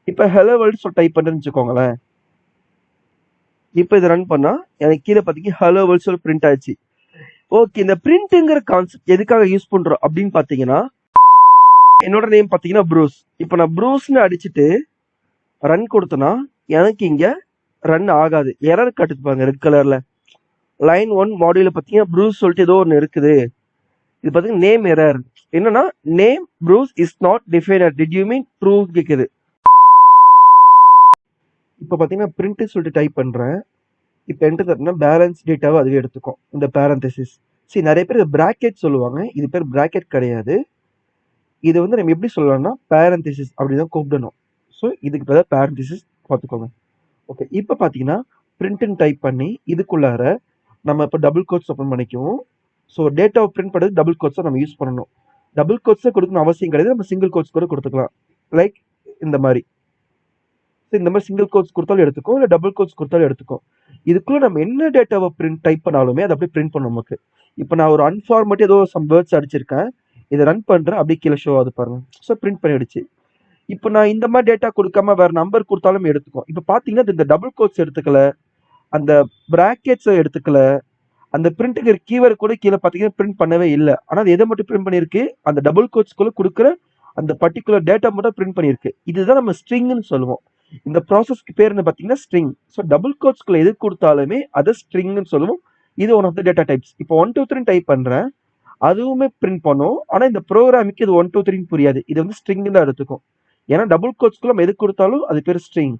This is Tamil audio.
இப்போ ஹலோ வேர்ல்டு சொல்லி டைப் பண்ணுறேன்னு வச்சுக்கோங்களேன். இப்போ இதை ரன் பண்ணா எனக்கு கீழே பார்த்தீங்கன்னா ஹலோ வேர்ல்டு சொல்லி பிரிண்ட் ஆயிடுச்சு. ஓகே, இந்த பிரிண்ட்ங்கிற கான்செப்ட் எதுக்காக யூஸ் பண்றோம் அப்படின்னு பார்த்தீங்கன்னா, என்னோட நேம் பார்த்தீங்கன்னா ப்ரூஸ். இப்போ நான் ப்ரூஸ்னு அடிச்சுட்டு ரன் கொடுத்தேன்னா எனக்கு இங்க ரன் ஆகாது, எரர் காட்டுது பாருங்க ரெட் கலர்ல. லைன் 1 மாடியூல பார்த்தீங்கன்னா ப்ரூஸ் சொல்லிட்டு ஏதோ ஒன்று இருக்குது. இது பார்த்தீங்கன்னா நேம் எரர். என்னன்னா name Bruce is not definer, did you mean true கேட்குது. இப்போ பார்த்தீங்கன்னா பிரிண்ட் சொல்லிட்டு டைப் பண்றேன். இப்போ என்டர் தட்டினா பேலன்ஸ் டேட்டாவை அதுவே எடுத்துக்கும். இந்த பேரந்தசிஸ் சரி, நிறைய பேர் இதை பிராக்கெட் சொல்லுவாங்க, இது பேர் பிராக்கெட் கிடையாது. இது வந்து நம்ம எப்படி சொல்லலாம்னா பேரந்தசிஸ் அப்படிதான் கூப்பிடணும். ஸோ இதுக்கு பேர் பேரந்தசிஸ் பார்த்துக்கோங்க. ஓகே, இப்போ பார்த்தீங்கன்னா பிரிண்ட்னு டைப் பண்ணி இதுக்குள்ளார நம்ம இப்போ டபுள் கோட்ஸ் ஓப்பன் பண்ணிக்குவோம். ஸோ டேட்டாவை பிரிண்ட் பண்ணுறது டபுள் கோட்ஸை நம்ம யூஸ் பண்ணணும். டபுள் கோட்ஸை கொடுக்கணும் அவசியம் கிடையாது, நம்ம சிங்கிள் கோட்ஸ் கூட கொடுத்துக்கலாம். லைக் இந்த மாதிரி. ஸோ இந்த மாதிரி சிங்கிள் கோட்ஸ் கொடுத்தாலும் எடுத்துக்கும், இல்லை டபுள் கோட்ஸ் கொடுத்தாலும் எடுத்துக்கும். இதுக்குள்ள நம்ம என்ன டேட்டாவை பிரிண்ட் டைப் பண்ணாலுமே அதை அப்படியே பிரிண்ட் பண்ணும் நமக்கு. இப்போ நான் ஒரு அன்ஃபார்மேட் ஏதோ சம் வேர்ட்ஸ் அடிச்சிருக்கேன், இதை ரன் பண்ணுறேன், அப்படியே கீழே ஷோ ஆகுது பாருங்க. ஸோ பிரிண்ட் பண்ணிடுச்சு. இப்போ நான் இந்த மாதிரி டேட்டா கொடுக்காம வேற நம்பர் கொடுத்தாலும் எடுத்துக்கும். இப்போ பார்த்தீங்கன்னா இந்த டபுள் கோட்ஸ் எடுத்துக்கல, அந்த பிராக்கெட்ஸை எடுத்துக்கல, அந்த பிரிண்ட்டுங்கிற கீவேர்டு கூட கீழே பார்த்தீங்கன்னா பிரிண்ட் பண்ணவே இல்லை. ஆனால் அது எதை மட்டும் பிரிண்ட் பண்ணியிருக்கு, அந்த டபுள் கோட்ஸ்குள்ள கொடுக்குற அந்த பர்டிகுலர் டேட்டா மட்டும் பிரிண்ட் பண்ணியிருக்கு. இதுதான் நம்ம ஸ்ட்ரிங்னு சொல்லுவோம். இந்த ப்ராசஸ்க்கு பேர் என்ன பார்த்தீங்கன்னா ஸ்ட்ரிங். ஸோ டபுள் கோட்ஸ்குள்ள எது கொடுத்தாலுமே அதை ஸ்ட்ரிங்னு சொல்லுவோம். இது one of the data types. இப்போ 1 2 3 டைப் பண்ணுறேன், அதுவுமே பிரிண்ட் பண்ணும். ஆனால் இந்த ப்ரோக்ராமுக்கு இது 1 2 3 புரியாது, இது வந்து ஸ்ட்ரிங் தான் எடுத்துக்கும். ஏன்னா டபுள் கோட்ஸ்குள்ள நம்ம எது கொடுத்தாலும் அது பேர் ஸ்ட்ரிங்.